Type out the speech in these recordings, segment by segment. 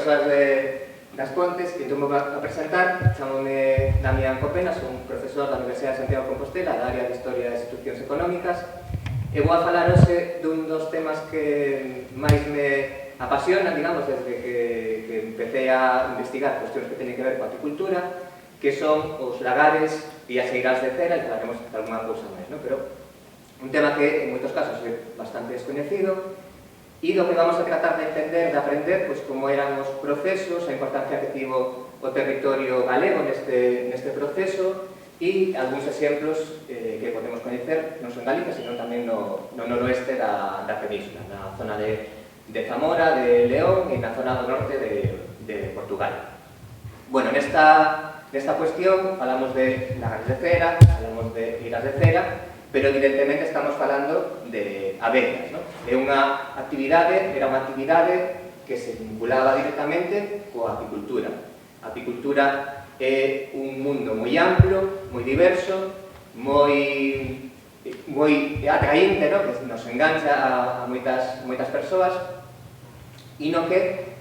persoas das Pontes, que entón vou a presentar. Chamome Damián Copena, son profesor da Universidade de Santiago de Compostela, da área de Historia e Institucións Económicas, e vou a falar hoxe dun dos temas que máis me apasionan, digamos, desde que empecé a investigar cuestións que teñen que ver coa apicultura, que son os lagares e as eirás de cera, e falaremos de alguna cousa máis, non? Pero un tema que en moitos casos é bastante descoñecido, e do que vamos a tratar de entender, de aprender, pois como eran os procesos, a importancia que tivo o territorio galego neste proceso e algúns exemplos que podemos coñecer non só en Galicia, sino tamén no noroeste da península, na zona de Zamora, de León e na zona do norte de Portugal. Bueno, nesta cuestión falamos de lagares de cera, falamos de eiras de cera, pero evidentemente estamos falando de abellas, non? Era unha actividade que se vinculaba directamente coa apicultura. A apicultura é un mundo moi amplo, moi diverso, moi atraínte, non? Que nos engancha a moitas persoas, e no que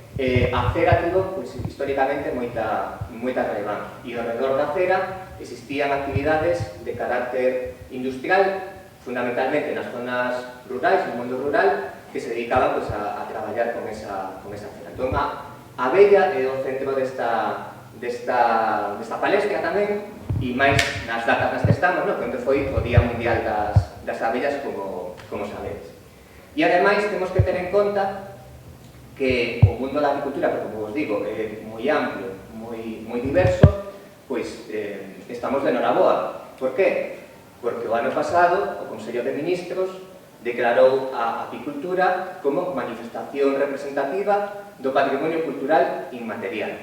a cera tivo, pois, históricamente moita relevancia. E ao redor da cera existían actividades de carácter industrial, fundamentalmente nas zonas rurais, no mundo rural, que se dedicaban, pois, a traballar con esa cera. Entón, a abella é o centro desta palestra tamén, e máis nas datas nas que estamos, non? Onde foi o Día Mundial das Abellas, como sabedes. E ademais temos que ter en conta que o mundo da agricultura, que, como vos digo, é moi amplo, moi diverso, pois estamos de noraboa. Por qué? Porque o ano pasado o Consello de Ministros declarou a apicultura como manifestación representativa do patrimonio cultural inmaterial.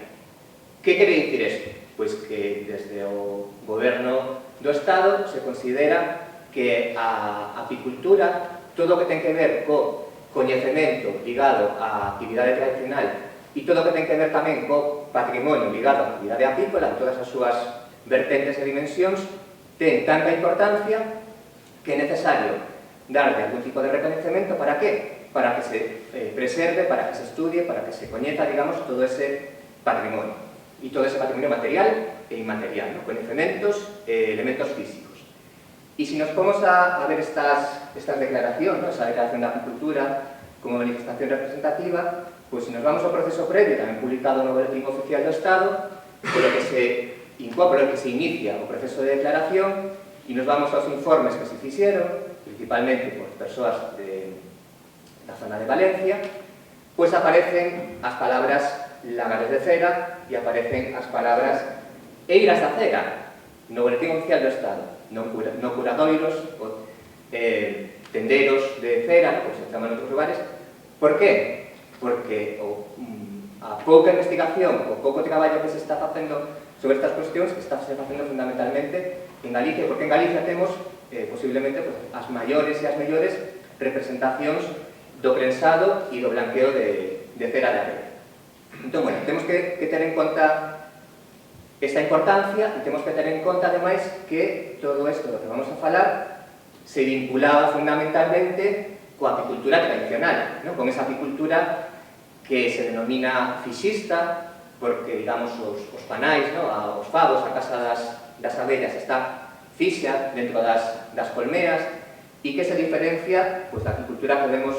Que quere dicir isto? Pois que desde o Goberno do Estado se considera que a apicultura, todo o que ten que ver co coñecemento ligado á actividade tradicional e todo o que ten que ver tamén co patrimonio ligado á actividade apícola, en todas as súas vertentes e dimensións, ten tanta importancia que é necesario darle algún tipo de reconhecemento. Para qué? Para que se preserve, para que se estudie, para que se coñeza, digamos, todo ese patrimonio. E todo ese patrimonio material e inmaterial, ¿no? Coñecementos e elementos físicos. E se nos pomos a ver estas declaracións, ¿no? Esa declaración da apicultura como manifestación representativa, pois se nos vamos ao proceso previo, tamén publicado no Boletín Oficial do Estado, polo que se inicia o proceso de declaración, e nos vamos aos informes que se fixeron, principalmente por persoas da zona de Valencia, pois aparecen as palabras lagares de cera e aparecen as palabras eiras da cera no Boletín Oficial do Estado, no curadoiros, tenderos de cera, como se chaman en outros lugares. Por qué? Porque a pouca investigación, o pouco traballo que se está facendo sobre estas cuestións, que está se facendo fundamentalmente en Galicia, porque en Galicia temos posiblemente as maiores e as mellores representacións do prensado e do blanqueo de cera de abella. Entón, bueno, temos que ter en conta esta importancia, e temos que ter en conta, ademais, que todo isto do que vamos a falar se vinculaba fundamentalmente coa apicultura tradicional, ¿no? Con esa apicultura que se denomina fixista, porque, digamos, os panais, ¿no? Os favos, a casa das abellas está fixa dentro das colmeas, e que se diferencia, pois, da apicultura que vemos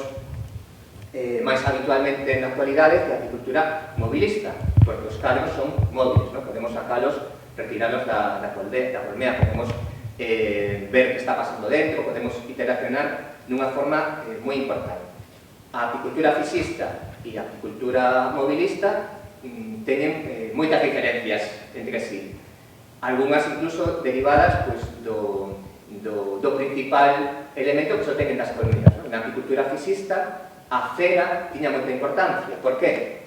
máis habitualmente na actualidade, que a apicultura mobilista, porque os calos son móviles, ¿no? Podemos sacalos, retiralos da colmea, podemos ver que está pasando dentro, podemos interaccionar dunha forma moi importante. A apicultura fixista e a apicultura mobilista teñen moitas diferencias entre sí, algunhas incluso derivadas, pois, do principal elemento que só teñen das colmeas, ¿no? Na apicultura fixista a cera tiña moita importancia. Por qué?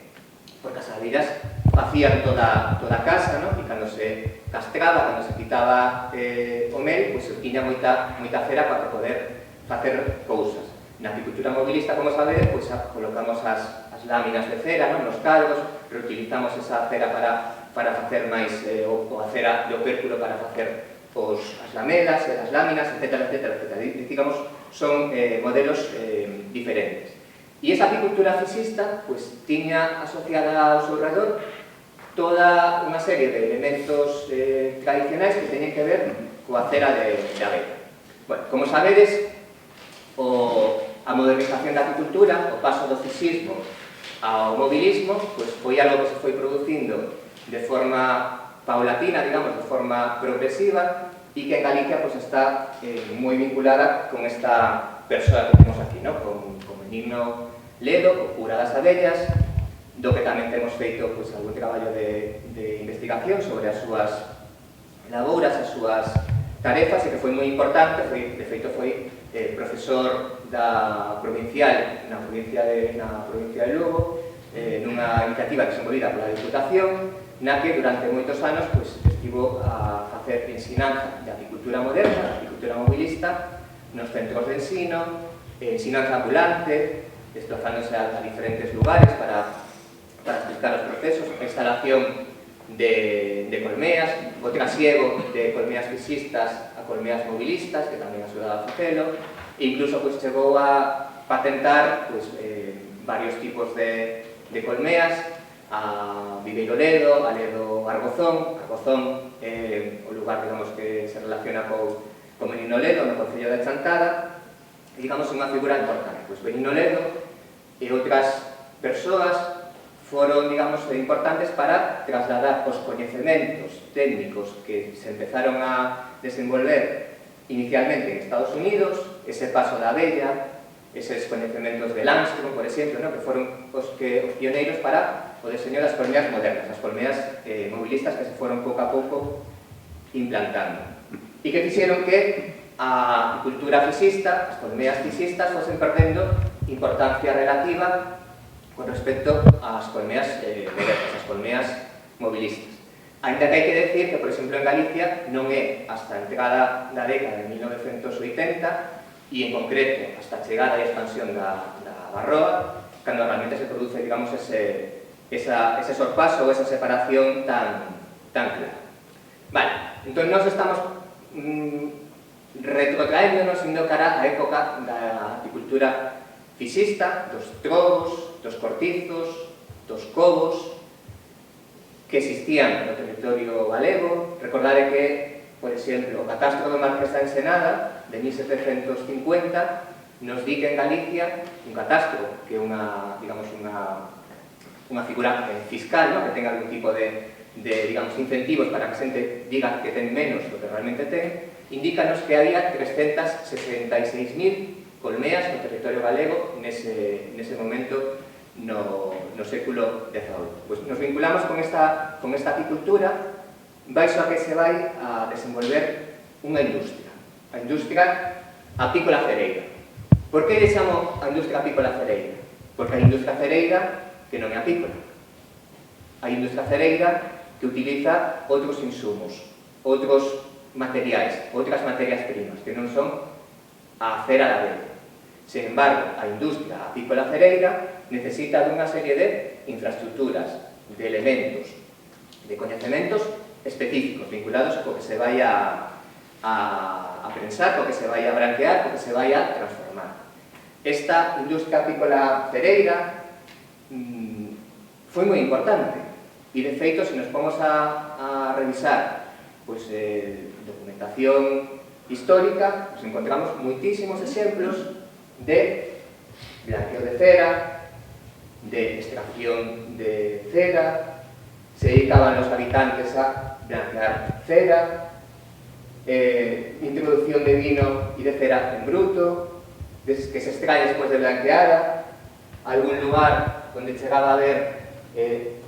Porque as abellas facían toda a casa, ¿no? E cando se castraba, cando se quitaba o mel, pois se tiña moita cera para poder facer cousas. Na apicultura mobilista, como sabedes, pois colocamos as láminas de cera, ¿no? Nos caldos, reutilizamos esa cera para facer máis, ou a cera de opérculo para facer as lamelas, as láminas, etc. Digamos, son modelos diferentes. E esa apicultura fixista pois, tiña asociada ao seu redor toda unha serie de elementos tradicionais que teñen que ver coa cera de abella. Bueno, como sabedes, a modernización da apicultura, o paso do fixismo ao mobilismo, pois foi algo que se foi producindo de forma paulatina, digamos, de forma progresiva, e que en Galicia pois, está moi vinculada con esta persoa que temos aquí, ¿no? con Benigno Ledo, o cura das abellas, do que tamén temos feito pois, algún traballo de investigación sobre as súas labouras, as súas tarefas, e que foi moi importante, de feito foi profesor da provincial na provincia de Lugo, nunha iniciativa desenvolvida pola Diputación, na que durante moitos anos pois, estivo a facer ensinanza de apicultura moderna, apicultura mobilista, nos centros de ensino, ensinanza ambulante, desplazándose a diferentes lugares para explicar os procesos, a instalación de colmeas, o trasiego de colmeas fixistas a colmeas mobilistas, que tamén axudaba a facelo, e incluso pois, chegou a patentar pois, varios tipos de colmeas, a Viveiro Ledo, a Ledo Argozón. Argozón é o lugar, digamos, que se relaciona co Benigno Ledo, no concello de Chantada, e, digamos, unha figura importante. Pois Benigno Ledo e outras persoas foron, digamos, importantes para trasladar os coñecementos técnicos que se empezaron a desenvolver inicialmente en Estados Unidos, ese paso da abella, eses coñecementos de Langston, por exemplo, ¿no? Que foron os pioneiros para o deseño das colmeas modernas, as colmeas mobilistas que se foron pouco a pouco implantando. E que fixeron que a apicultura fixista, as colmeas fixistas, fosen perdendo importancia relativa con respecto ás colmeas modernas, as colmeas mobilistas. Ainda que hai que decir que, por exemplo, en Galicia non é hasta a entrada da década de 1980 e, en concreto, hasta a chegada e expansión da Barroa, cando realmente se produce, digamos, ese sorpaso ou esa separación tan clara. Vale, entón, nós estamos retrotraéndonos indo cara á época da apicultura fixista, dos trogos, dos cortizos, dos cobos, que existían no territorio galego. Recordade que, por exemplo, o catastro do Marqués da Ensenada, de 1750, nos di que en Galicia un catastro, que é unha figura fiscal, ¿no? Que tenga algún tipo de digamos, incentivos para que a xente diga que ten menos do que realmente ten, indícanos que había 366.000 colmeas no territorio galego nese momento no século XVIII. Pois nos vinculamos con esta apicultura, baixo a que se vai a desenvolver unha industria, a industria apícola cereira. Por que lle chamo a industria apícola cereira? Porque a industria cereira que non é apícola. A industria cereira que utiliza outros insumos, outros materiais, outras materias primas, que non son a cera da abella. Sen embargo, a industria apícola cereira necesita dunha serie de infraestructuras, de elementos, de coñecementos específicos vinculados co que se vai a prensar, co que se vai a branquear, co que se vai a transformar. Esta industria apícola cereira foi moi importante e, de feito, se nos pomos a revisar documentación histórica, nos encontramos moitísimos exemplos de blanqueo de cera, de extracción de cera, se dedicaban los habitantes a blanquear cera, introducción de vino y de cera en bruto, que se extrae después de blanqueada, algún lugar donde llegaba a haber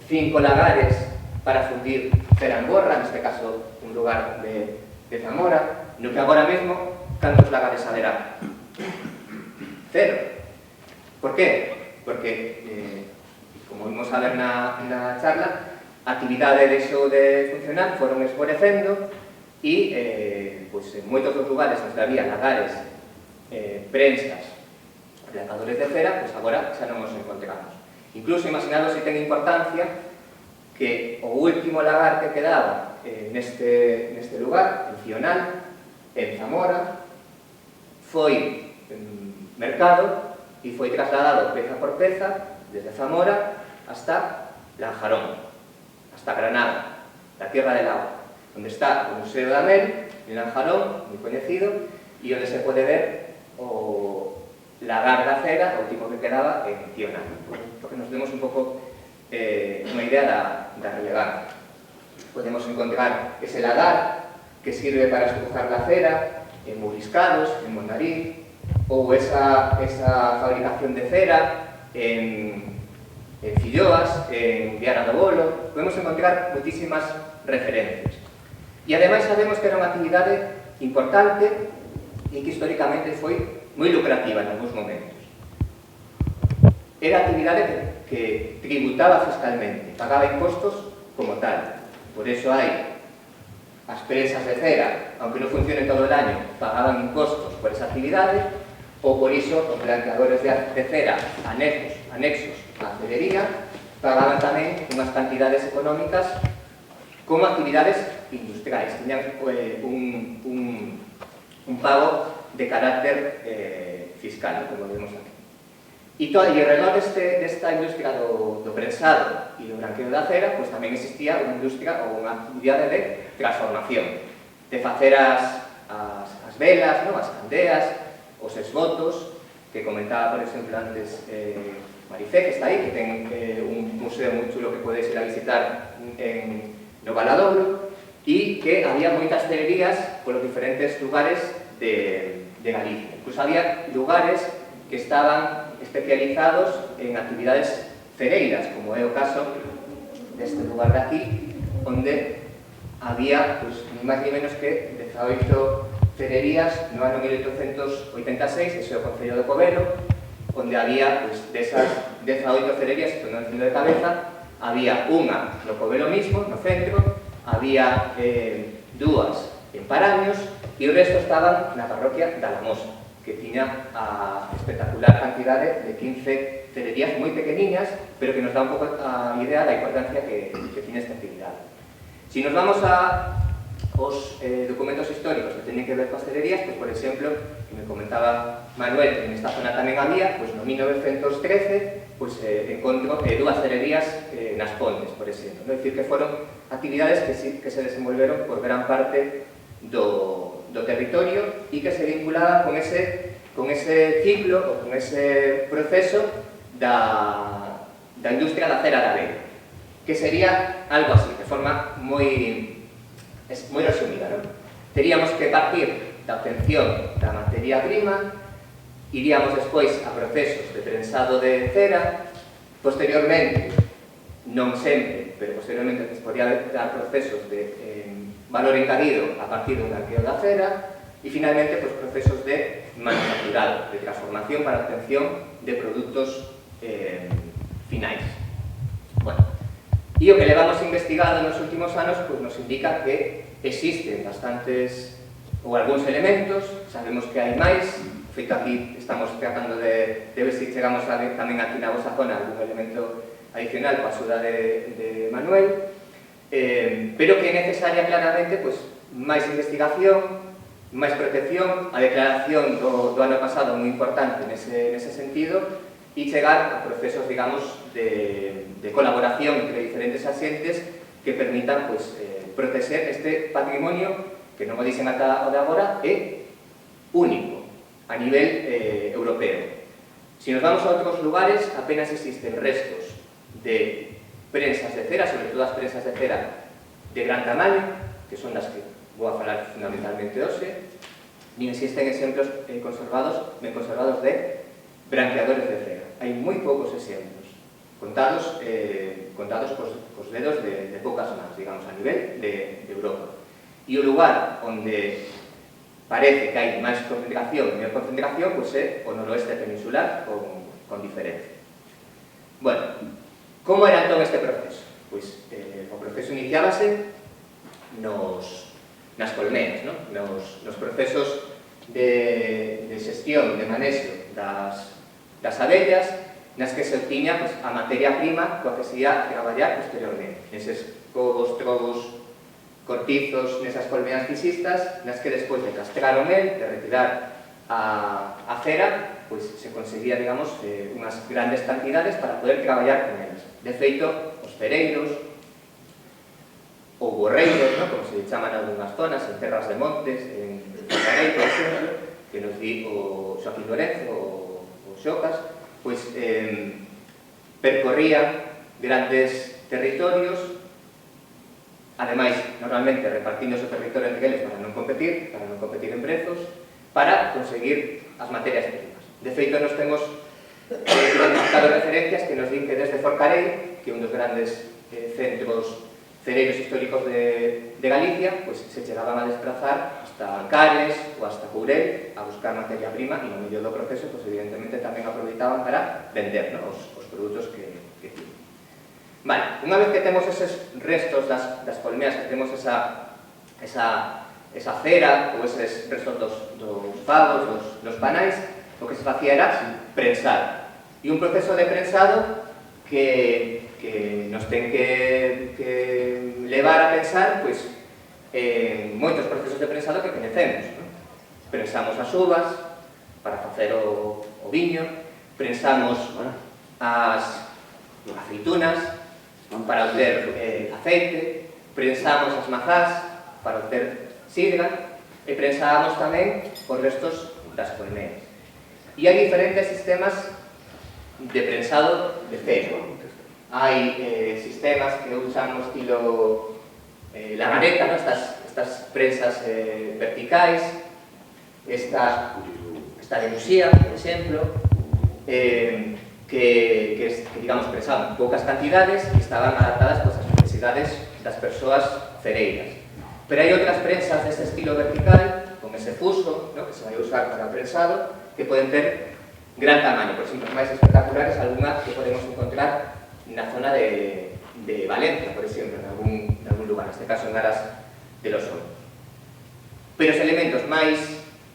5 lagares para fundir cera en borra, en este caso un lugar de Zamora, no que agora mesmo, cantos lagares haberá? 0. Por qué? Porque, como vimos a ver na charla, a actividade deixou de funcionar, foron esmorecendo e en moitos dos lugares onde había lagares, prensas, blanqueadores de cera, agora xa non os encontramos. Incluso, imaginados se ten importancia que o último lagar que quedaba neste lugar, en Cional, en Zamora, foi mercado e foi trasladado peza por peza desde Zamora hasta Lanjarón, hasta Granada, la Tierra del Agua, onde está o Museo da Mel, en Lanjarón, moi coñecido, e onde se pode ver o lagar da cera, o último que quedaba en Tiona, porque nos demos un pouco unha idea da relevancia. Podemos encontrar ese lagar que sirve para estrujar la cera en Muriscados, en Mondariz, ou esa fabricación de cera en Filloas, en Viana do Bolo. Podemos encontrar moitísimas referencias. E ademais sabemos que era unha actividade importante e que históricamente foi moi lucrativa en algúns momentos. Era actividade que tributaba fiscalmente, pagaba impostos como tal. Por eso hai as prensas de cera, aunque non funcionen todo o año, pagaban impostos por esa actividade, ou por iso os blanqueadores de cera anexos á cerería pagaban tamén unhas cantidades económicas como actividades industriais. Tiñan un pago de carácter fiscal, como vemos aquí. E alrededor desta industria do prensado e do branqueo da cera, pues tamén existía unha industria ou unha actividade de transformación, de facer as velas, as candeas, os esbotos, que comentaba, por exemplo, antes Maricé, que está aí, que ten un museo moi chulo que podedes ir a visitar no Valadouro, e que había moitas cererías polos diferentes lugares de Galicia. Incluso había lugares que estaban especializados en actividades cereiras, como é o caso deste lugar de aquí, onde había, ni máis ni menos que 18 cererías no ano 1886, ese é o Concello de Covelo, onde había, desas 18 cererías, isto non entiendo de cabeza, había unha no Covelo mismo, no centro, había dúas en Paraños, e o resto estaban na parroquia da Lamosa, que tiña a espectacular cantidade de 15 cererías moi pequeniñas, pero que nos dá un pouco a idea da importancia que tiña esta actividade. Si nos vamos aos documentos históricos que teñen que ver coas cererías, por exemplo, que me comentaba Manuel, que nesta zona tamén había, no 1913, encontro dúas cererías nas Pontes, por exemplo. É dicir, que foron actividades que se desenvolveron por gran parte do territorio e que se vinculaban con ese ciclo ou con ese proceso da industria da cera da vela, que sería algo así, de forma moi resumida. Teríamos que partir da obtención da materia prima, iríamos despois a procesos de prensado de cera, posteriormente, non sempre, pero posteriormente se podía dar procesos de valor engadido a partir do blanqueo da cera e finalmente procesos de manufacturado, de transformación para a obtención de produtos finais. E o que levamos investigado nos últimos anos nos indica que existen bastantes ou algúns elementos, sabemos que hai máis, feito aquí estamos tratando de ver se chegamos a ver tamén aquí na vosa zona algún elemento adicional coa axuda de Manuel, pero que é necesaria claramente máis investigación, máis protección, a declaración do ano pasado moi importante nese sentido, e chegar a procesos, digamos, de colaboración entre diferentes axentes que permitan proteger este patrimonio que, non o dicen ata o de agora, é único a nivel europeo. Si nos vamos a outros lugares, apenas existen restos de prensas de cera, sobre todo as prensas de cera de gran tamaño, que son das que vou a falar fundamentalmente hoxe, ni existen exemplos conservados de branqueadores de cera. Hai moi poucos exemplos, contados cos dedos de poucas mans, digamos, a nivel de Europa. E o lugar onde parece que hai máis concentración, mellor concentración, é o noroeste peninsular, con diferencia. Como era entón este proceso? O proceso iniciábase nas colmenas, nos procesos de xestión, de manexo das abellas, nas que se obtiña a materia prima coa que se ia traballar posteriormente, neses cobos, trobos, cortizos, nesas colmenas fixistas, nas que despois de castrar o mel, de retirar a cera, pois se conseguía, digamos, unhas grandes cantidades para poder traballar con eles. De feito, os cereiros, ou borreiros, ¿no?, como se chaman en algunhas zonas, en Terras de Montes, en Carei, por exemplo, que nos di o Xoaquín Lorenzo, o Xocas, pois percorrían grandes territorios, ademais, normalmente repartindo o territorio entre eles para non competir en prezos, para conseguir as materias primas. De feito, nos temos identificado referencias que nos din que desde Forcarei, que é un dos grandes centros cereiros históricos de Galicia, pois se chegaban a desplazar hasta Ancares ou hasta Courel a buscar materia prima e no medio do proceso, pois evidentemente tamén aproveitaban para vender, ¿no?, os produtos que tienen. Vale, unha vez que temos eses restos das colmeas, que temos esa cera ou eses restos dos pavos, dos panais, o que se facía era prensar. E un proceso de prensado que nos ten que levar a pensar pois, moitos procesos de prensado que coñecemos, ¿no? Prensamos as uvas para facer o viño, prensamos as aceitunas para obter aceite, prensamos as mazás para obter sidra e prensábamos tamén os restos das colmeas. E hai diferentes sistemas de prensado de cera. Hai sistemas que usan o estilo lagareta, ¿no?, estas prensas verticais, esta de Muxía, por exemplo, que digamos, prensaban poucas cantidades e estaban adaptadas ás necesidades das persoas cereiras. Pero hai outras prensas deste estilo vertical, con ese fuso, ¿no?, que se vai usar para o prensado, que poden ter gran tamaño. Por exemplo, as máis espectaculares, algunha que podemos encontrar na zona de Valencia, por exemplo, en algún lugar, neste caso en Aras de los Olmos. Pero os elementos máis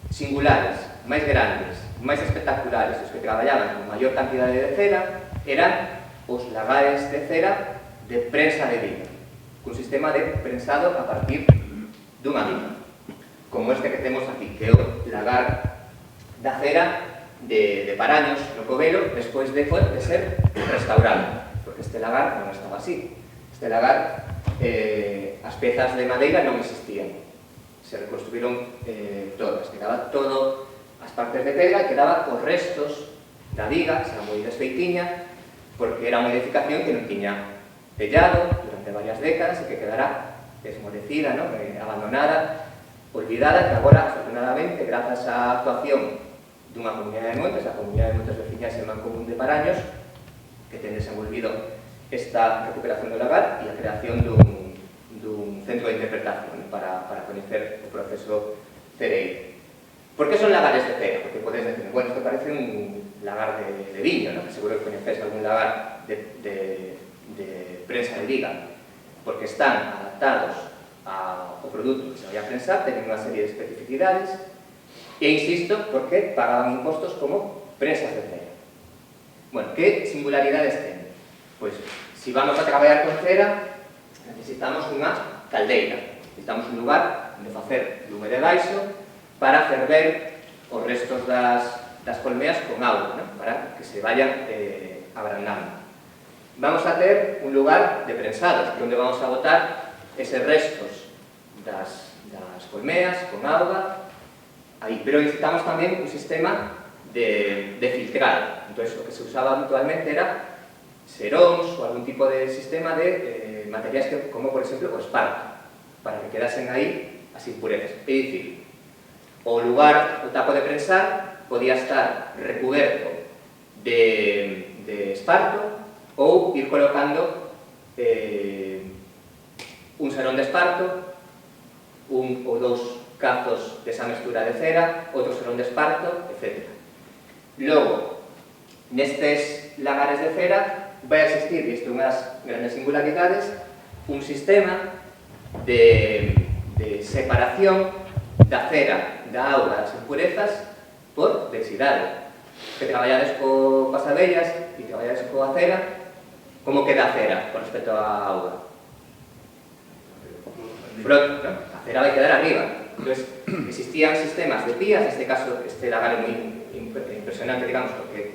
singulares, máis grandes, máis espectaculares, os que traballaban con maior cantidade de cera, eran os lagares de cera de prensa de viga, cun sistema de prensado a partir dunha viga, como este que temos aquí, que é o lagar da cera de Paraños, no Covelo, despois de ser restaurado, porque este lagar non estaba así. Este lagar, as pezas de madeira non existían, se reconstruíron todas, quedaba todo as partes de pedra e quedaba os restos da viga, xa moi desfeitiña, porque era unha edificación que non tiña tellado durante varias décadas e que quedara desmolecida, ¿no?, abandonada, olvidada, que agora, afortunadamente, grazas á actuación dunha comunidade de montes, a comunidade de montes veciñas e Mancomún de Paraños, que ten desenvolvido esta recuperación do lagar e a creación dun centro de interpretación para coñecer o proceso cereiro. Por que son lagares de cera? Porque podes decir, bueno, isto parece un lagar de viño, ¿no?, que seguro que coñeces algún lagar de prensa de viga, porque están adaptados ao produto que se vai a prensar, teñen unha serie de especificidades, e insisto, porque pagaban impostos como presas de cera. Bueno, que singularidades ten? Pois, se vamos a traballar con cera, necesitamos unha caldeira, necesitamos un lugar onde facer lume de baixo para ferver os restos das colmeas con auga, ¿no?, para que se vayan abrandando. Vamos a ter un lugar de prensados, onde vamos a botar eses restos das colmeas con auga, aí, pero necesitamos tamén un sistema de filtrado. Entón, o que se usaba habitualmente era seróns ou algún tipo de sistema de materiais como, por exemplo, o esparto, para que quedasen aí as impurezas. É dicir, o lugar, o tapo de prensar, podía estar recuberto de esparto ou ir colocando un serón de esparto, un ou dous cazos desa mestura de cera, outro serón de esparto, etc. Logo, nestes lagares de cera vai existir, e isto é unhas grandes singularidades, un sistema de separación da cera, da auga, das impurezas por densidade. Que traballades coas abellas e traballades coa cera, como queda a cera con respecto á auga? Pronto, ¿no? A cera vai quedar arriba. Entón, existían sistemas de pías, neste caso este lagar é moi impresionante, digamos, porque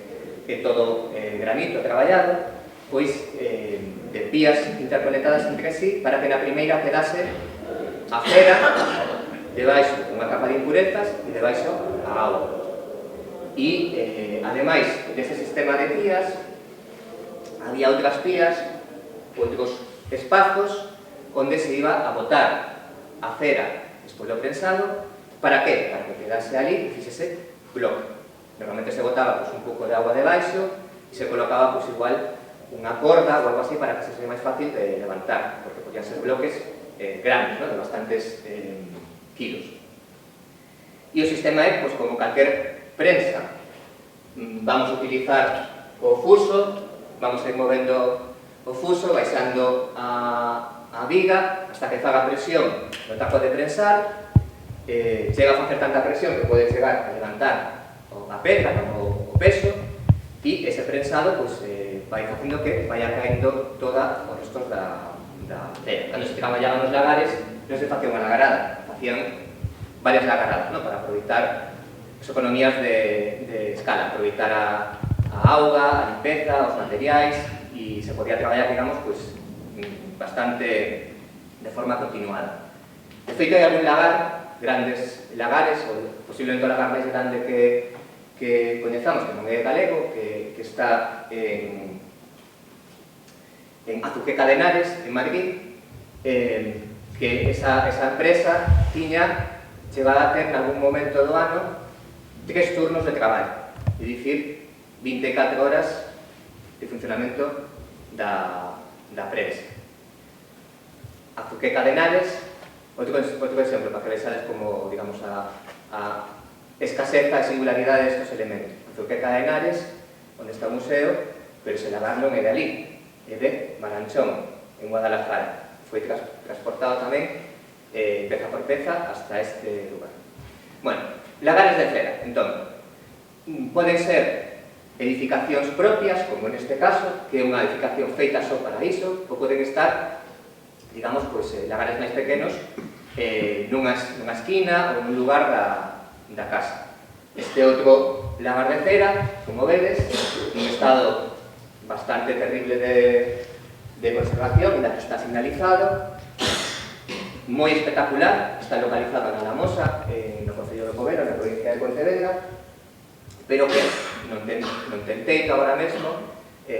é todo granito traballado, pois de vías interconectadas entre sí para que na primeira quedase a cera, debaixo unha capa de impurezas e debaixo a auga. E, ademais, dese sistema de vías, había outras vías, outros espazos, onde se iba a botar a cera despois do prensado. Para que? Para que quedase ali e fixese bloque. Normalmente se botaba pues, un pouco de agua debaixo e se colocaba pues, igual unha corda ou algo así para que se seja máis fácil de levantar, porque podían ser bloques grandes, ¿no? De bastantes kilos. E o sistema é, pues, como calquer prensa. Vamos a utilizar o fuso, vamos a ir movendo o fuso, baixando a viga hasta que faga presión no taco de prensar, chega a facer tanta presión que pode chegar a levantar a pedra, ¿no? o peso, e ese prensado pues, vai facendo que vaya caendo toda os restos da cera. Cando se traballaban nos lagares non se facía unha lagarada, facían varias lagaradas, ¿no? Para aproveitar as economías de escala, aproveitar a auga, a limpeza, os materiais, e se podía traballar, digamos, pues, bastante de forma continuada. De feito, hai algún lagar, grandes lagares, ou posiblemente o lagar máis grande que coñezamos, que non é galego, que está en Azuqueca de Henares, en Madrid, que esa empresa tiña chegado a ter en algún momento do ano 3 turnos de traballo, é dicir, 24 horas de funcionamento da prensa. Azuqueca de Henares, outro exemplo para que vexades como, digamos, a escaseza e singularidade destes elementos. Azuqueca de Henares, onde está o museo, pero se lagar non é de ali, é de Maranchón, en Guadalajara. Foi transportado tamén, peza por peza, hasta este lugar. Bueno, lagares de cera, entón, poden ser edificacións propias, como neste caso, que é unha edificación feita só para iso, ou poden estar, digamos, lagares máis pequenos nunha esquina ou nun lugar da casa. Este outro lagar de cera, como vedes, nun estado bastante terrible de conservación, ainda que está signalizado, moi espectacular, está localizado na Alamosa, no concello de Povero, na provincia de Pontevedra, pero que non ten teito agora mesmo,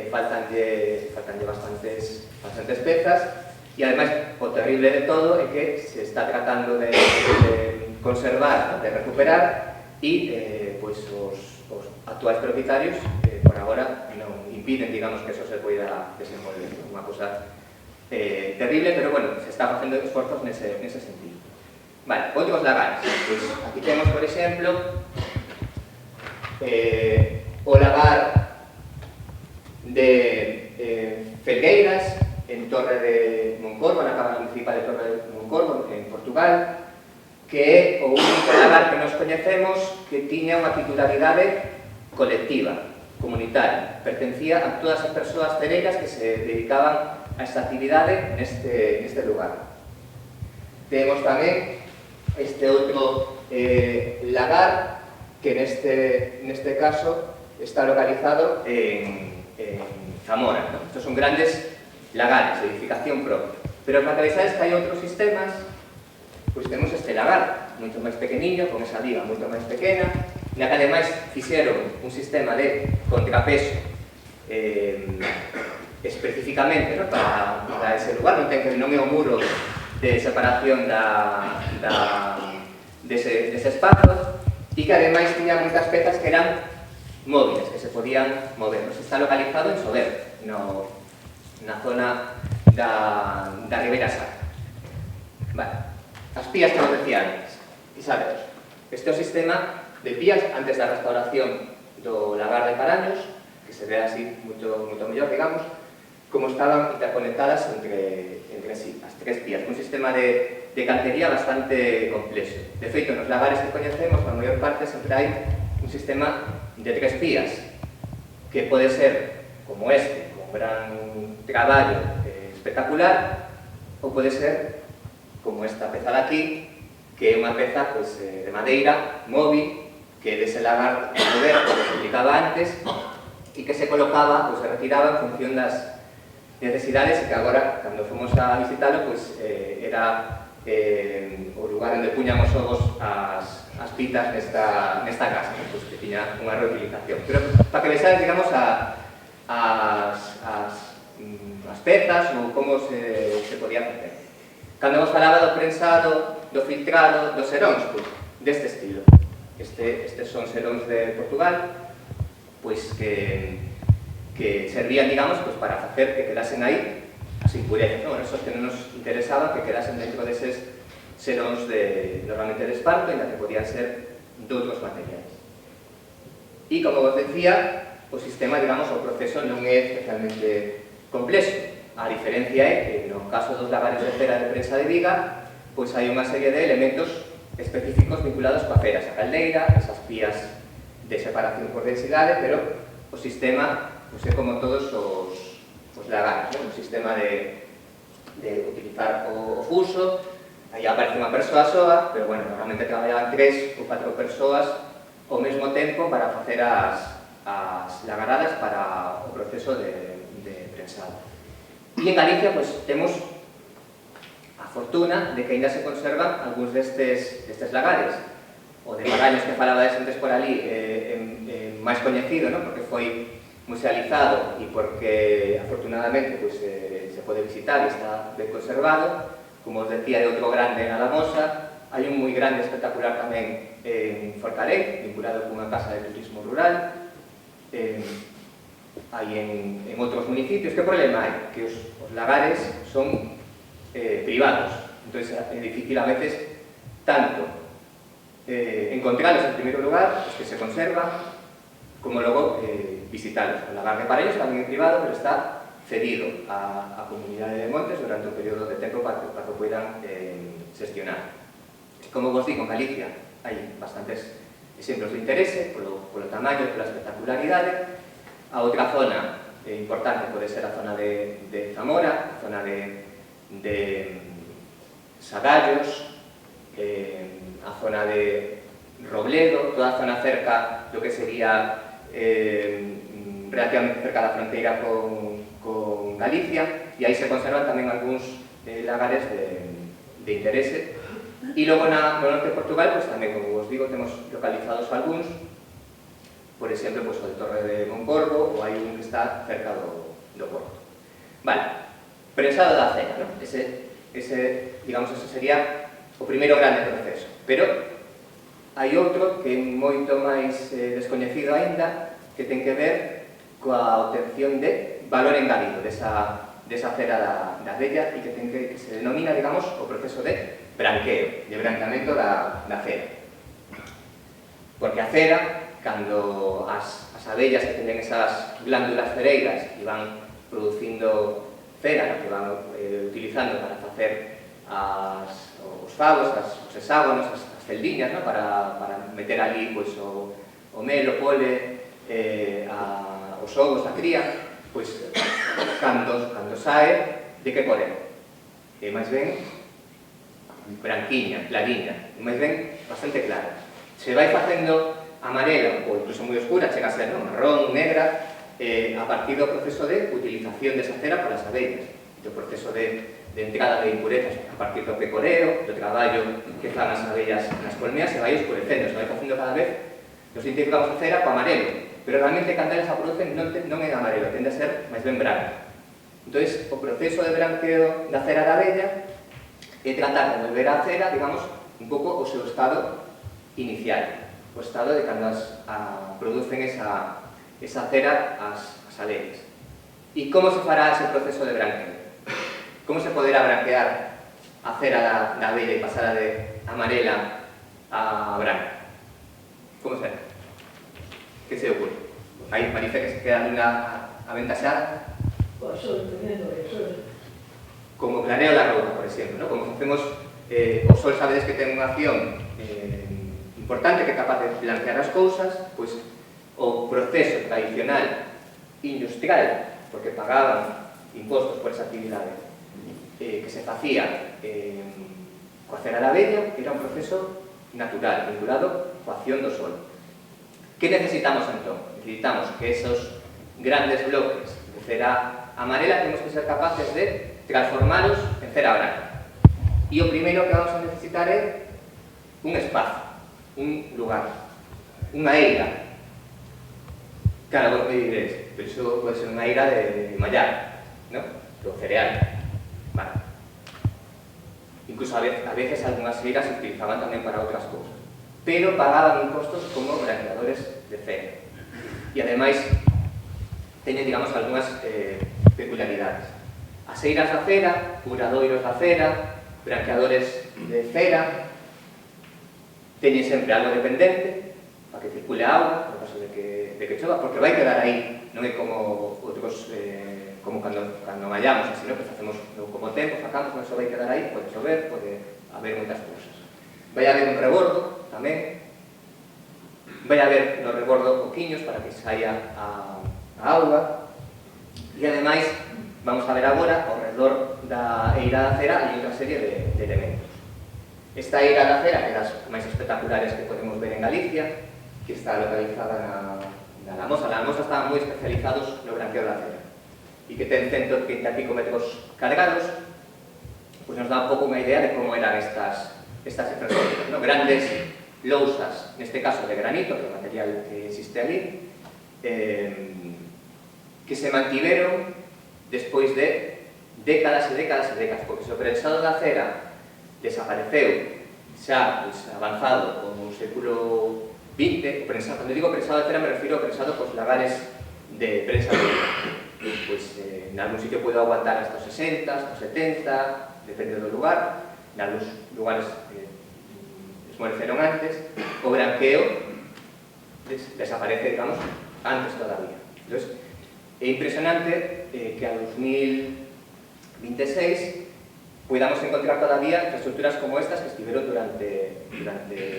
faltanlle bastantes pezas, e ademais o terrible de todo é que se está tratando de conservar, de recuperar, e pois os actuais propietarios por agora non impiden, digamos, que eso se poida desenvolver. Unha cosa terrible, pero bueno, se está facendo esforzos nese sentido. Vale, outros lagares. Pois aquí temos, por exemplo, o lagar de Felgueiras, en Torre de Moncorvo, na Cámara Municipal de Torre de Moncorvo, en Portugal, que é o único lagar que nos coñecemos que tiña unha titularidade colectiva, comunitaria. Pertencía a todas as persoas cereiras que se dedicaban a esta actividade neste lugar. Temos tamén este outro lagar que neste caso está localizado en Zamora. Estos son grandes lagares de edificación propia. Pero para que vexades que hai outros sistemas, pois temos este lagar, moito máis pequeniño, con esa viga moito máis pequena, na que ademais fixeron un sistema de contrapeso especificamente, ¿no? para ese lugar, non é o muro de separación dese espazo, e que ademais tiña moitas pezas que eran móviles, que se podían mover. Está localizado en Sober, na zona da Ribeira Sacra. Vale. As pías que nos decía antes, Isabel, este é o sistema de pías antes da restauración do lagar de Paraños, que se ve así moito mellor, digamos, como estaban interconectadas entre sí, as tres pías, un sistema de cantería bastante complexo. De feito, nos lagares que coñecemos, na maior parte, sempre hai un sistema de tres pías, que pode ser como este, con un gran traballo espectacular, ou pode ser como esta peza de aquí, que é unha peza de madeira móvil, que dese lagar de poder que se aplicaba antes e que se colocaba, se retiraba en función das necesidades e que agora, cando fomos a visitalo, era o lugar onde puñan os ovos as pitas nesta casa, que tiña unha reutilización. Pero para que vexades, digamos, as pezas ou como se podía facer. Cando vos falaba do prensado, do filtrado, dos seróns, deste estilo. Estes son seróns de Portugal, que servían, digamos, para facer que quedasen aí as impurezas, esos que non nos interesaban que quedasen dentro deses seróns normalmente de esparto, en que podían ser de outros materiais. E, como vos decía, o sistema, digamos, o proceso non é especialmente complexo. A diferencia é que, no caso dos lagares de cera de prensa de viga, hai unha serie de elementos específicos vinculados coa cera, esa caldeira, esas pías de separación por densidade, pero o sistema é como todos os lagares, un sistema de utilizar o fuso. Aí aparece unha persoa soa, pero, normalmente traballaban 3 ou 4 persoas ao mesmo tempo para facer as lagaradas para o proceso de prensado. E en Galicia, temos a fortuna de que ainda se conservan algúns destes lagares. O de Magallanes, que falabades antes por ali, máis coñecido, porque foi musealizado e porque, afortunadamente, se pode visitar e está ben conservado. Como os decía, de outro grande en Alamosa. Hai un moi grande espectacular tamén en Forcarei, vinculado cunha casa de turismo rural. Hai en outros municipios. Que problema hai? Que os lagares son privados. Entón, é difícil a veces tanto encontrarlos en primeiro lugar, os que se conservan, como logo visitarlos. O lagar de Parellos tamén é privado, pero está cedido á comunidade de Montes durante un período de tempo para que poidan xestionar. Como vos digo, en Galicia hai bastantes exemplos de interese polo tamaño, pola espectacularidade. A outra zona importante pode ser a zona de Zamora, a zona de Sagallos, a zona de Robledo, toda a zona cerca do que sería relativamente cerca da fronteira con Galicia, e aí se conservan tamén algúns lagares de interese. E logo no norte de Portugal, tamén, como vos digo, temos localizados algúns, por exemplo, o de Torre de Moncorvo, ou hai un que está cerca do Porto. Vale, prensado da cera, ese sería o primeiro grande proceso. Pero hai outro que é moito máis descoñecido aínda, que ten que ver coa obtención de valor engadido desa cera da abella, e que se denomina, digamos, o proceso de branqueo, de branqueamento da cera. Porque a cera, cando as abellas que teñen esas glándulas cereiras e van producindo cera, que van utilizando para facer os favos, os hexágonos, as celdiñas, para meter ali o mel, o pole, os ovos, a cría, cando sae, de que color? É máis ben branquiña, clariña, e máis ben bastante clara. Se vai facendo amarela ou incluso moi oscura, chega a ser marrón, negra, a partir do proceso de utilización desa cera polas abellas, do proceso de entrada de impurezas a partir do pecoreo, do traballo que fan as abellas nas colmeas, se vai escurecendo, se vai facendo cada vez, nos identificamos a cera co amarelo, pero realmente cando eles a producen non é amarelo, tende a ser máis ben branco. Entón, o proceso de branqueo da cera da abella é tratar de volver a cera, digamos, un pouco o seu estado inicial, o estado de cando producen esa cera as abellas. E como se fará ese proceso de branqueo? Como se poderá branquear a cera da abella e pasar de amarela a branca? Como será? Que se ocurre? Aí parece que se queda unha aventaxada. Como clareo da roupa, por exemplo, como facemos o sol, sabedes que ten unha acción importante que é capaz de blanquear as cousas, pois o proceso tradicional industrial, porque pagaban impostos por esa actividade, que se facía coa cera da abella, era un proceso natural, vinculado coa acción do sol. Que necesitamos entón? Necesitamos que esos grandes bloques de cera amarela temos que ser capaces de transformalos en cera branca. E o primeiro que vamos a necesitar é un espazo, un lugar, unha eira. Claro, vos me diréis, pero iso pode ser unha eira de mallar, ¿no? Do cereal. Vale. Incluso a veces algunhas eiras se utilizaban tamén para outras cousas. Pero pagaban impostos como branqueadores de cera. E ademais, teñen, digamos, algunhas peculiaridades. As eiras da cera, curadoiros da cera, branqueadores de cera, teñen sempre algo de pendente para que circule a auga, no caso de que chova, porque vai quedar aí, non é como outros, como cando mallamos, así, no? Que facemos como tempo, facamos, non, iso vai quedar aí, pode chover, pode haber moitas cousas. Vai haber un rebordo, tamén, vai haber no rebordo coquiños para que saia a auga, e ademais, vamos a ver agora, ao redor da eira da cera, hai outra serie de elementos. Esta eira da cera, que é das máis espectaculares que podemos ver en Galicia, que está localizada na Lamosa. Na Lamosa estaban moi especializados no branqueo da cera, e que ten 130 e pico metros cargados, pois nos dá un pouco unha idea de como eran estas infraestructuras, ¿no? Grandes lousas, neste caso de granito, que é o material que existe ali, que se mantiveron despois de décadas e décadas e décadas, porque se o prensado da cera desapareceu xa avanzado como o século XX, cando digo prensado da cera me refiro ao prensado cos lagares de prensa de cera. Pois en algún sitio pode aguantar hasta os 60, hasta os 70, depende do lugar, en algúns lugares esmoreceron antes, o branqueo desaparece, digamos, antes todavía. Entonces, é impresionante que a 2026 podamos encontrar todavía infraestructuras como estas que estiveron durante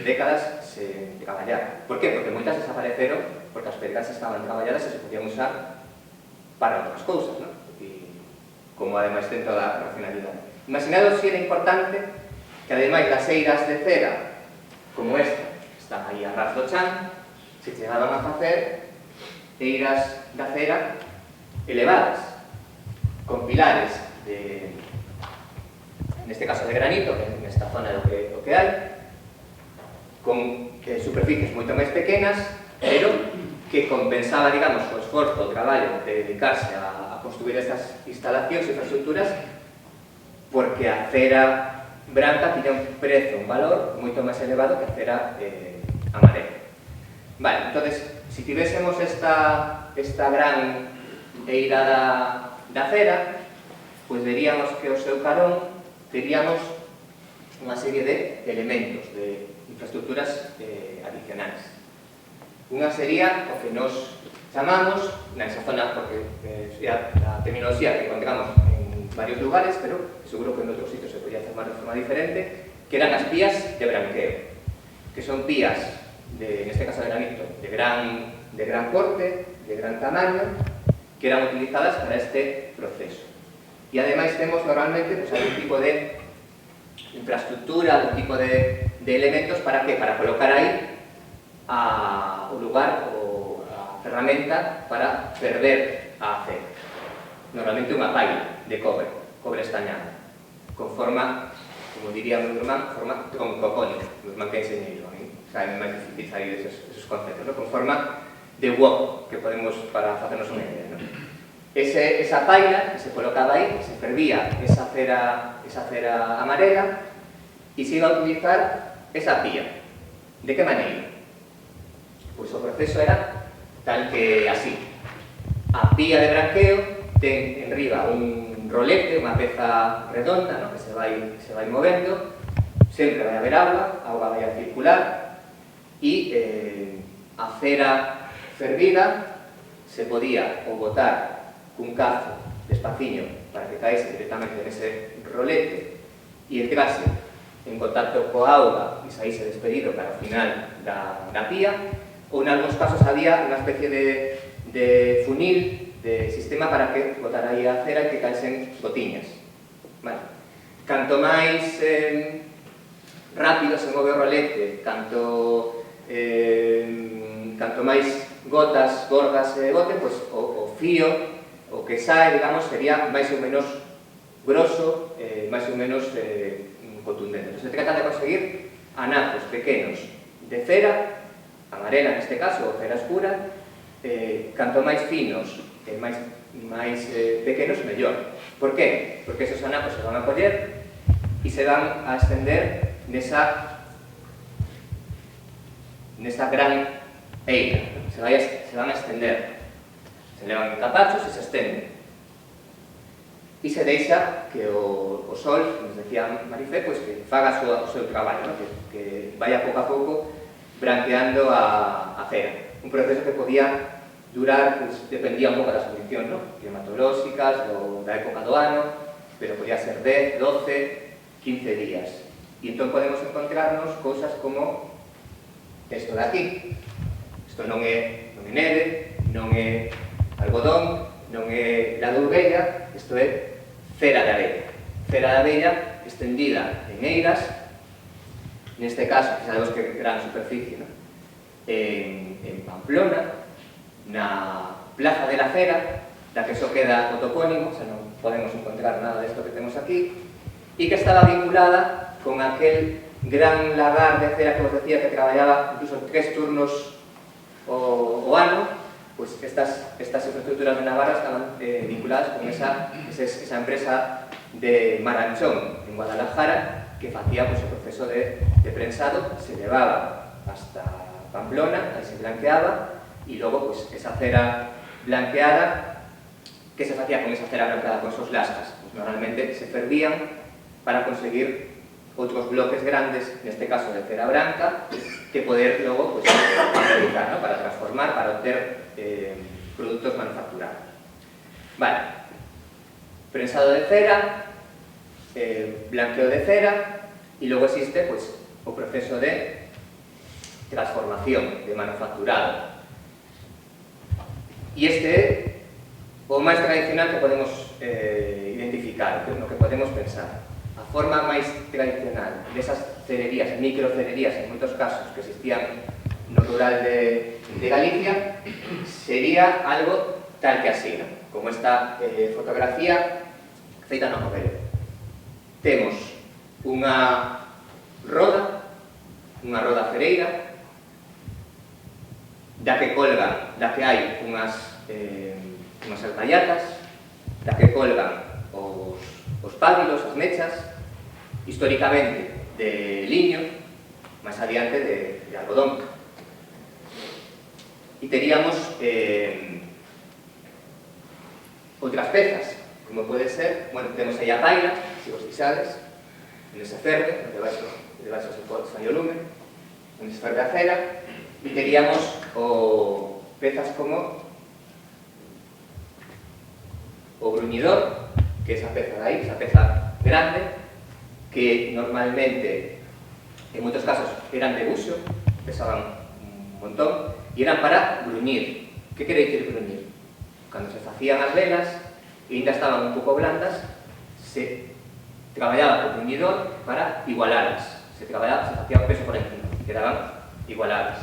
décadas sen traballar. Por qué? Porque moitas desapareceron porque as pedras estaban traballadas e se podían usar para outras cousas, ¿no? E como ademais ten toda a racionalidade. Imaginados se era importante que ademais das eiras de cera como esta, que están aí a ras do chan, se chegaban a facer eiras da cera elevadas, con pilares neste caso de granito, que nesta zona é o que hai, con superficies moito máis pequenas, pero que compensaba, digamos, o esforzo, o traballo de dedicarse a construir estas instalacións e infraestructuras, porque a cera branca tiña un prezo, un valor moito máis elevado que a cera amarela. Vale, entonces, se tivésemos esta gran eira da cera, pois veríamos que o seu carón teríamos unha serie de elementos, de infraestructuras adicionais. Unha sería o que nos chamamos, nesa zona, porque é a terminoloxía que encontramos en varios lugares, pero seguro que en outros sitios se podría chamar de forma diferente, que eran as pías de branqueo, que son pías, neste caso de granito, de gran corte, de gran tamaño, que eran utilizadas para este proceso. E ademais temos normalmente algún tipo de infraestructura, algún tipo de elementos para que? Para colocar aí o lugar ou a ferramenta para ferver a cera. Normalmente unha paila de cobre estañado, con forma, como diría meu irmán, forma troncocónica. Meu irmán que é enxeñeiro, sabe máis difícil sair esos conceptos, con forma de wok, que podemos, para facernos unha idea, ¿no? Esa paila que se colocaba aí, se fervía esa cera amarela e se iba a utilizar esa pía. De que maneira? Pois o proceso era tal que así. A pía de branqueo ten en riba un rolete, unha peza redonda, ¿no? que se vai movendo, sempre vai haber auga, a auga vai a circular e a cera fervida se podía ou botar cun cazo despaciño para que caese directamente nese rolete e entrase en contacto coa auga e saíse despedido para o final da pía, ou en algúns casos había unha especie de funil, de sistema para que botara aí a cera e que caesen gotiñas. Canto máis rápido se move o rolete, canto canto máis gotas gordas boten, pois o fío, o que sae, digamos, sería máis ou menos grosso, máis ou menos contundente. Se trata de conseguir anacos pequenos de cera, amarela neste caso, ou cera escura, canto máis finos e máis pequenos, mellor. Por qué? Porque esos anacos se van a coller e se van a extender nesa gran eira. Se van a extender. Se levan en capachos e se estenden. E se deixa que o sol, como nos decía Marifé, pues que faga o seu traballo, ¿no? que vaya pouco a pouco branqueando a cera. Un proceso que podía durar, pues, dependía un pouco das condicións, ¿no? Climatolóxicas ou da época do ano, pero podía ser 10, 12, 15 días. E entón podemos encontrarnos cousas como isto de aquí. Isto non é neve, non é algodón, non é la de urbella, isto é cera de abella. Cera de abella extendida en eiras, neste caso, que sabemos que gran superficie, ¿no? En Pamplona, na Plaza de la Cera, da que só queda o topónimo, xa non podemos encontrar nada disto que temos aquí, e que estaba vinculada con aquel gran lagar de cera que vos decía que traballaba incluso 3 turnos o ano, pues estas infraestructuras de Navarra estaban vinculadas con esa empresa de Maranchón en Guadalajara que facía pues, o proceso de prensado, se llevaba hasta Pamplona, ahí se blanqueaba y luego pues esa cera blanqueada, ¿qué se hacía con esa cera blanqueada con esos lascas? Pues normalmente se fervían para conseguir otros bloques grandes, en este caso de cera branca, que poder luego pues, utilizar, ¿no? Para transformar, para obtener productos manufacturados. Vale. Prensado de cera, blanqueo de cera, y luego existe pues, o proceso de transformación, de manufacturado. E este é o máis tradicional que podemos identificar, no que podemos pensar. A forma máis tradicional desas cererías, microcererías en moitos casos que existían no rural de Galicia sería algo tal que así, ¿no? Como esta fotografía feita no papel. Temos unha roda cereira da que hai unhas alpargatas, da que colgan os pábilos, as mechas, históricamente de liño, máis adiante de algodón. E teríamos outras pezas, como pode ser, bueno, temos aí a paila, se vos fixades, onde se ferve, debaixo se fai o lume, onde se ferve a cera, e teríamos pezas como o bruñidor, que é esa peza de aí, esa peza grande, que normalmente, en moitos casos, eran de buxo, pesaban un montón, e eran para bruñir. Que quere dicir bruñir? Cando se facían as velas, e ainda estaban un pouco blandas, se traballaba co bruñidor para igualalas. Se facía o peso por encima, quedaban igualadas.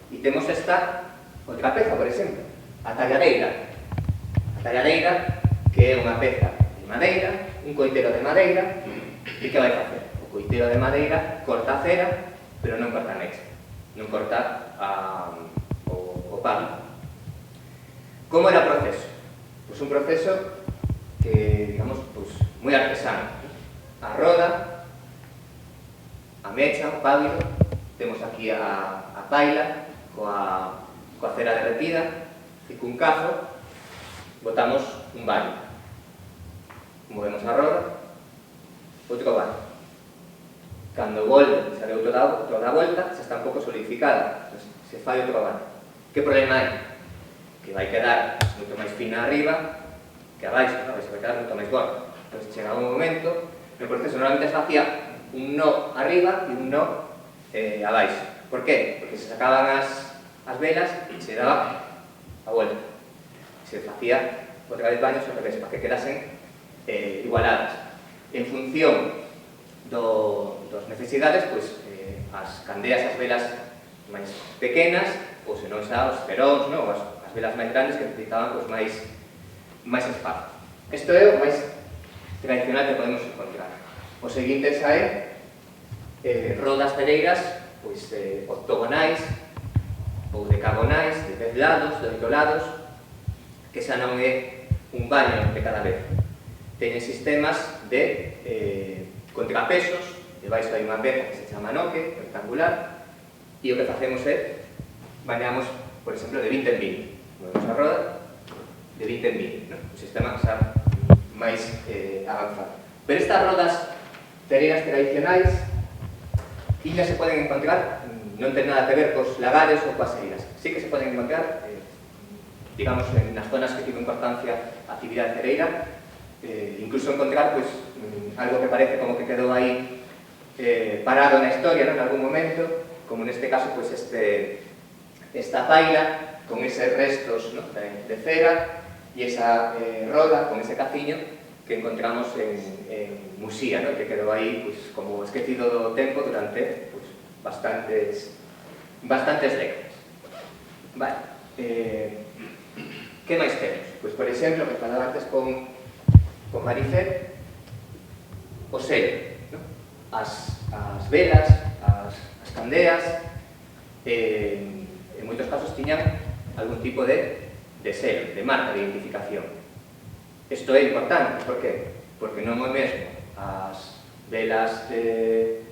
E temos esta outra peza, por exemplo, a talladeira. A talladeira, que é unha peza de madeira, un coitero de madeira, e que vai facer? O coitero de madeira corta a cera, pero non corta a mecha, non corta o pábilo. Como era o proceso? Pois un proceso que, digamos, moi artesano. A roda, a mecha, o pábilo, temos aquí a paila, coa cera derretida, e cun cazo botamos un baño. Movemos a roda, outro baño. Cando volve, se deu toda a volta, se está un pouco solidificada, se fai outro baño. Que problema hai? Que vai quedar moito máis fina arriba que abaixo, non? Vai quedar moito máis gorda. Entón, chega un momento, no proceso normalmente se facía un no arriba e un no abaixo. Por qué? Porque se sacaban as velas e se daba a volta. Se facía outra vez baños ao revés, para que quedasen igualadas. En función das necesidades, pois, as candeas, as velas máis pequenas, ou senón xa os ceróns, ou as velas máis grandes que necesitaban máis espazo. Isto é o máis tradicional que podemos encontrar. O seguinte xa é rodas cereiras octogonais ou decagonais, de 10 lados, de 8 lados, que xa non é un baño de cada vez. Teñen sistemas de contrapesos, debaixo hai unha peza que se chama noque, rectangular, e o que facemos é bañamos, por exemplo, de 20 en 20. Movemos a roda de 20 en 20, un sistema xa máis avanzado. Pero estas rodas cereiras tradicionais ainda se poden encontrar, non ten nada que ver cos lagares ou coas eiras. Sí que se poden encontrar, digamos, nas zonas que tivo importancia a actividade cereira, incluso encontrar algo que parece como que quedou aí parado na historia, en algún momento, como neste caso esta paila con eses restos de cera e esa roda con ese caciño que encontramos en Muxía, que quedou aí como esquecido do tempo durante bastantes décadas. Vale. Que máis temos? Por exemplo, que falaba antes con Maricel, o selo, as velas, as candeas, en moitos casos tiñan algún tipo de selo, de marca de identificación. Isto é importante, por qué? Porque non é o mesmo as velas de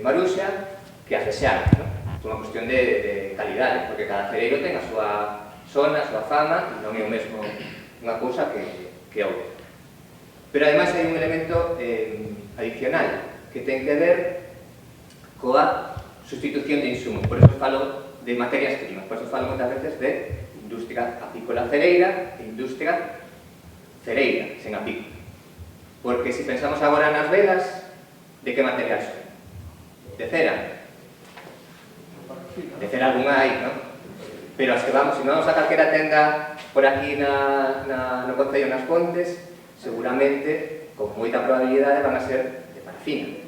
Maruxa que as de Xana, é unha cuestión de calidade, porque cada cereiro ten a súa zona, a súa fama, e non é o mesmo unha cousa que outra. Pero ademais hai un elemento adicional que ten que ver coa sustitución de insumos. Por eso falo de materias primas, por eso falo moitas veces de industria apícola cereira e industria cereira, sen apícola. Porque se pensamos agora nas velas, de que material son? De cera. De cera algunha hai, non? Pero as que vamos, se vamos a calquera tenda por aquí no Concello nas Pontes, seguramente, con moita probabilidade, van a ser de parafina.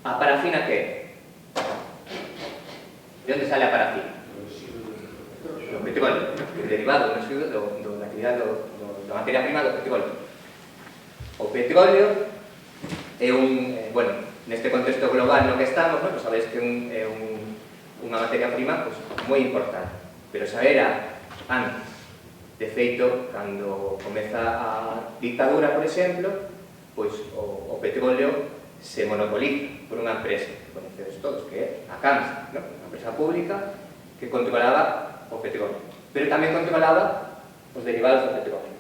A parafina que é? De onde sale a parafina? Do petróleo, derivado da actividade da materia prima do petróleo. O petróleo é neste contexto global no que estamos, sabeis que é unha materia prima moi importante, pero xa era antes. De feito, cando comeza a dictadura, por exemplo, o petróleo se monopoliza por unha empresa que conhecedes todos, que é a CAMSA, unha empresa pública que controlaba o petróleo, pero tamén controlaba os derivados do petróleo.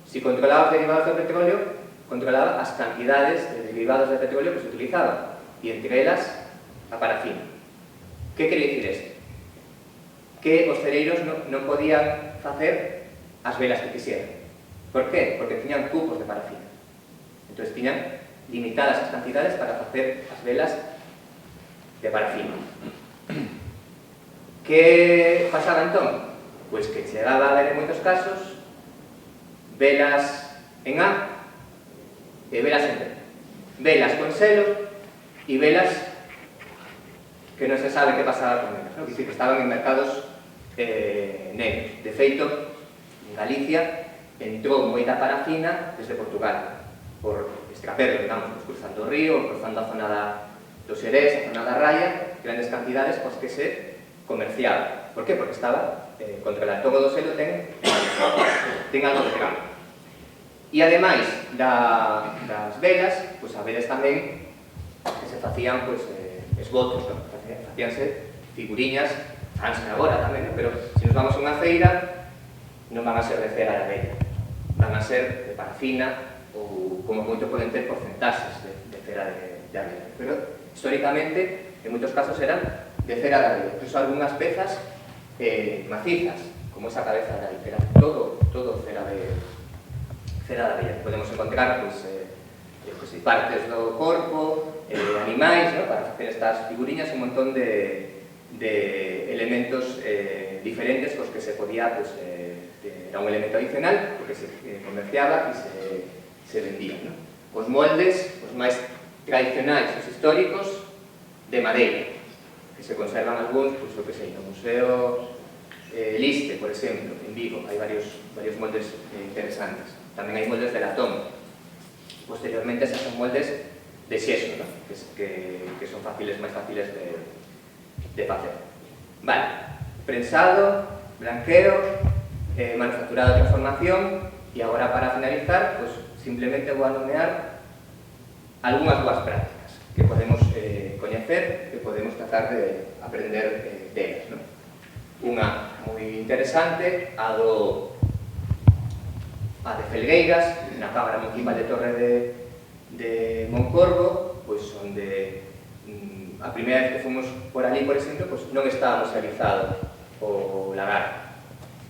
Si controlaba os derivados do petróleo, controlaba as cantidades de derivados de petróleo que se utilizaban, e entre elas a parafina. Que quere dicir isto? Que os cereiros non podían facer as velas que quixeran. Por qué? Porque tiñan cupos de parafina. Entón, tiñan limitadas as cantidades para facer as velas de parafina. Que pasaba entón? Pois que chegaba a haber en moitos casos velas en A e velas en B. Velas con selo e velas que non se sabe que pasaba con elas, que estaban en mercados negros. De feito, en Galicia entrou moita parafina desde Portugal, por extraperlo, digamos, cruzando o río, cruzando a zona do Xerés, a zona da Raya, grandes cantidades que se comerciaban. Por qué? Porque estaba controlado. Todo o selo ten algo de gramo. E ademais das velas, a velas tamén que se facían esbotos, facíanse figuriñas, fanse agora tamén, pero se nos vamos a unha feira non van a ser de cera de abella, van a ser de parafina ou como moito poden ter porcentaxes de cera de abella, pero históricamente en moitos casos eran de cera de abella, incluso algunhas pezas macizas, como esa cabeza de aí, que era todo cera de abella. Podemos encontrar partes do corpo, animais, para facer estas figuriñas, un montón de elementos diferentes cos que se podía, era un elemento adicional, porque se comerciaba e se vendía. Os moldes, os máis tradicionais, os históricos, de madeira. que se conservan algúns, pois, o que sei, no Museo Liste, por exemplo, en Vigo, hai varios moldes interesantes. Tamén hai moldes de latón. Posteriormente, esas son moldes de xeso, ¿no? que son máis fáciles de facer. Vale, prensado, blanqueo, manufacturado de transformación, e agora para finalizar, pues, simplemente vou a nomear algunhas boas prácticas que podemos coñecer, que podemos tratar de aprender delas, ¿no? Unha moi interesante, a de Felgueiras, na Cámara Municipal de Torre de Moncorvo, pois onde a primeira vez que fomos por ali, por exemplo, pois non estaba musealizado o lagar.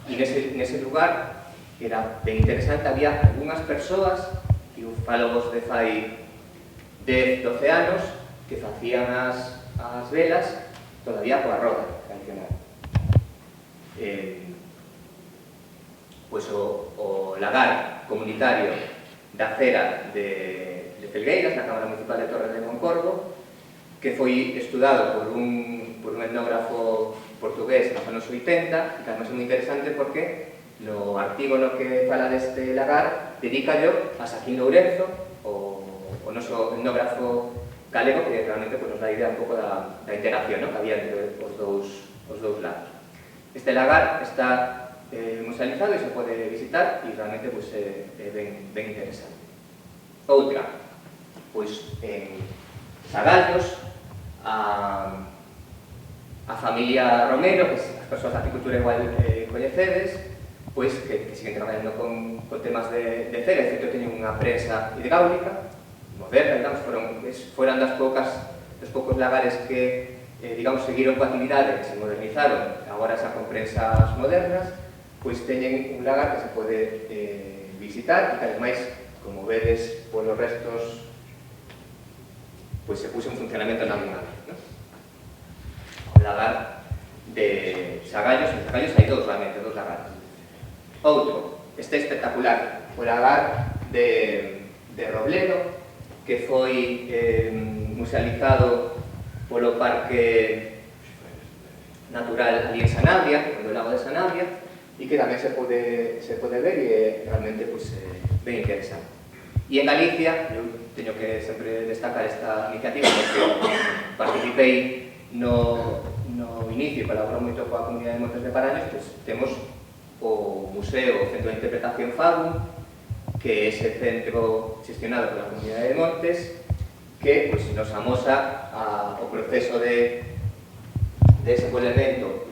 E nese lugar era ben interesante, había algunhas persoas, que ufálogos de fai 10-12 anos, que facían as velas todavía coa roda tradicional. Pois o lagar comunitario da cera de Felgueiras, na Cámara Municipal de Torre de Moncorvo, que foi estudado por un etnógrafo portugués nos anos 80, e que además é moi interesante porque no artigo no que fala deste lagar dedícallo a Saquín Lourenzo, o noso etnógrafo galego, que realmente nos dá idea un pouco da interacción que había entre os dous lados. Este lagar está musealizado e se pode visitar e realmente é ben interesante. Outra, pois en Sagallos, a familia Romero, que as persoas da apicultura igual coñecedes, pois que siguen traballando con temas de cera. De feito, teñen unha prensa hidráulica moderna, digamos, foran dos poucos lagares que, digamos, seguiron coa actividade, que se modernizaron, agora xa con prensas modernas, pois teñen un lagar que se pode visitar e que, ademais, como vedes polos restos, pois se puxo en funcionamento na unha vez, non? O lagar de Sagallos, en Sagallos hai dous lagares. Outro, este espectacular, o lagar de Robledo, que foi musealizado polo Parque Natural ali en Sanabria, no lago de Sanabria, e que tamén se pode ver e é realmente ben interesante. E en Galicia, eu teño que sempre destacar esta iniciativa porque participei no inicio e colaboro moito coa comunidade de Montes de Paraños, temos o Museo, o Centro de Interpretación Fabum, que é ese centro gestionado pola comunidade de Montes, que nos amosa o proceso de desenvolvemento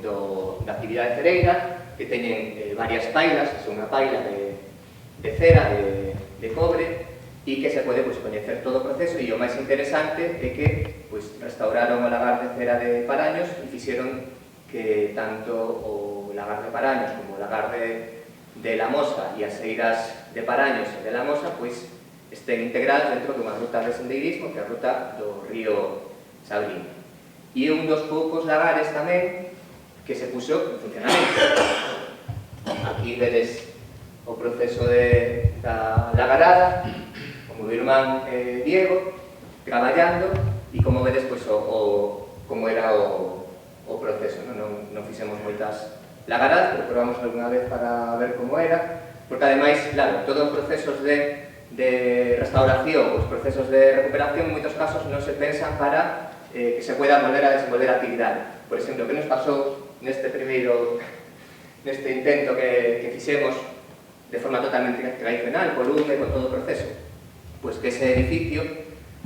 da actividade cereira, que teñen varias pailas, unha paila de cera, de cobre, e que se pode coñecer todo o proceso. E o máis interesante é que restauraron o lagar de cera de Paraños e fixeron que tanto o lagar de Paraños como o lagar de La Mosa e as eiras de Paraños e de La Mosa estén integrados dentro dunha ruta de sendeirismo, que é a ruta do río Sabrín. E é un dos poucos lagares tamén que se puxo en funcionamento. Aquí vedes o proceso da lagarada, o meu irmán Diego traballando, e como vedes como era o proceso. Non fixemos moitas lagaradas, pero probamos algunha vez para ver como era, porque ademais, claro, todos os procesos de restauración, os procesos de recuperación, en moitos casos non se pensan para que se pueda volver a desenvolver a actividade. Por exemplo, que nos pasou neste intento que fixemos de forma totalmente tradicional, con lume, con todo o proceso, pois que ese edificio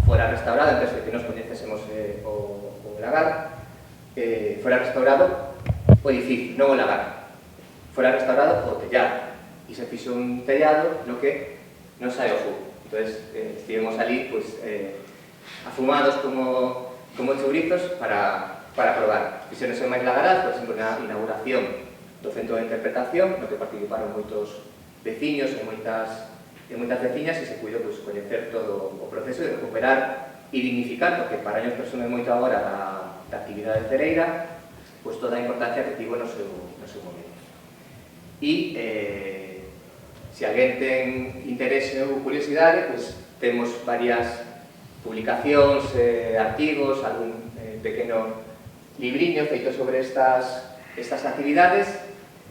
fora restaurado, en caso de que nos coñecésemos o lagar, fora restaurado o edificio, non o lagar, fora restaurado o tellado, e se fixo un tellado no que non sae o fumo. Entón, estivemos ali afumados como chourizos para probar. Fixéronse máis lagaradas, por exemplo, na inauguración do Centro de Interpretación, no que participaron moitos veciños e moitas veciñas, e se puido coñecer todo o proceso de recuperar e dignificar, porque para nos presume moito agora da actividade cereira, toda a importancia que tivo no seu momento. E se alguén ten interese ou curiosidade, temos varias publicacións, artigos, algún pequeno libriño feito sobre estas actividades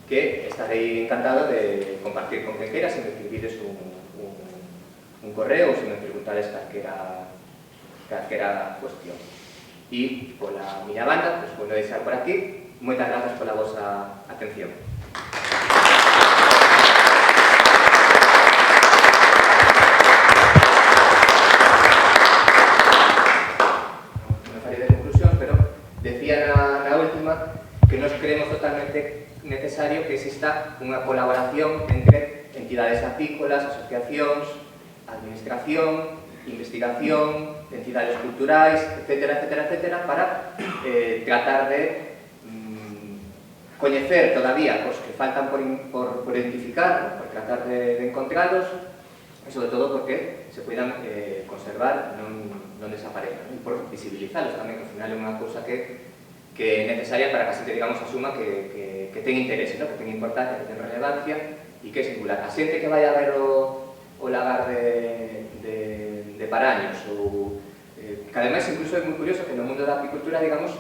que estarei encantado de compartir con quen queira, se me escribides un correo ou se me preguntades calquera cuestión. E pola miña banda, pois vou deixar por aquí. Moitas grazas pola vosa atención. Non farei de conclusión, pero decía na última que nos creemos totalmente necesario que exista unha colaboración entre entidades apícolas, asociacións, administración, investigación, entidades culturais, etcétera, para tratar de coñecer todavía os que faltan por identificar, por tratar de encontralos, e sobre todo porque se poidan conservar, non desaparezcan, e por visibilizalos tamén, que ao final é unha cousa que é necesaria para que a xente, digamos, asuma que ten interese, que ten importancia, que ten relevancia e que é singular. A xente que vai a ver o lagar de Paraños, ou que ademais incluso é moi curioso que no mundo da apicultura, digamos,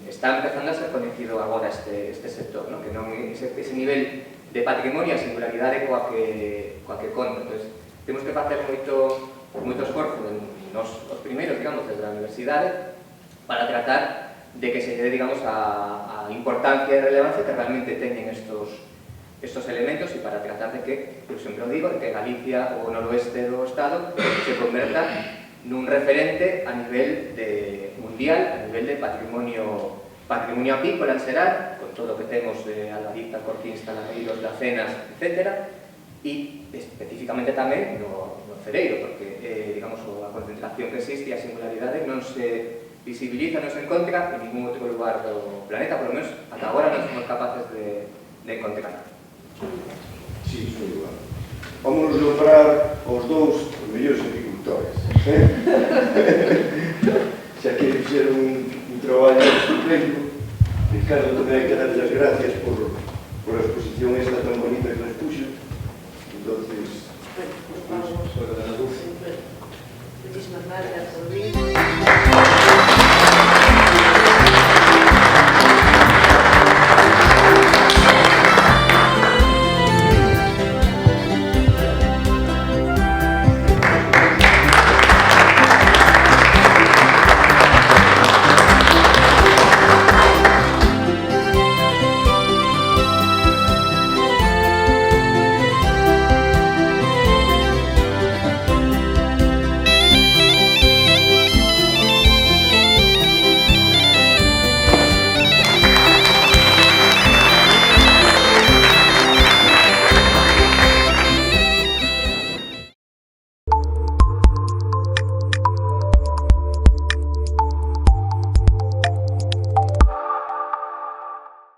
está empezando a ser coñecido agora este sector, que non ese nivel de patrimonio e singularidade coa que conta. Entón, temos que facer moito esforzo os primeiros, digamos, desde a universidade para tratar de que se dé, digamos, a importancia e relevancia que realmente teñen estos elementos e para tratar de que, eu sempre o digo, de que Galicia, o noroeste do Estado, se converta nun referente a nivel mundial, a nivel de patrimonio apícola en xeral, con todo o que temos de Albariza, Corquíns, Talareiros, Dacenas, etc. E especificamente tamén no cereiro, porque, digamos, a concentración que existe e a singularidade non se visibiliza, non se encontra en ningún outro lugar do planeta, por lo menos ata agora non somos capaces de encontrar. Sí, son igual. Vamos nombrar os dous os mellores agricultores. Xa que fixeron un traballo estupendo. Ricardo, tamén hai que darlle as gracias por a exposición esta tan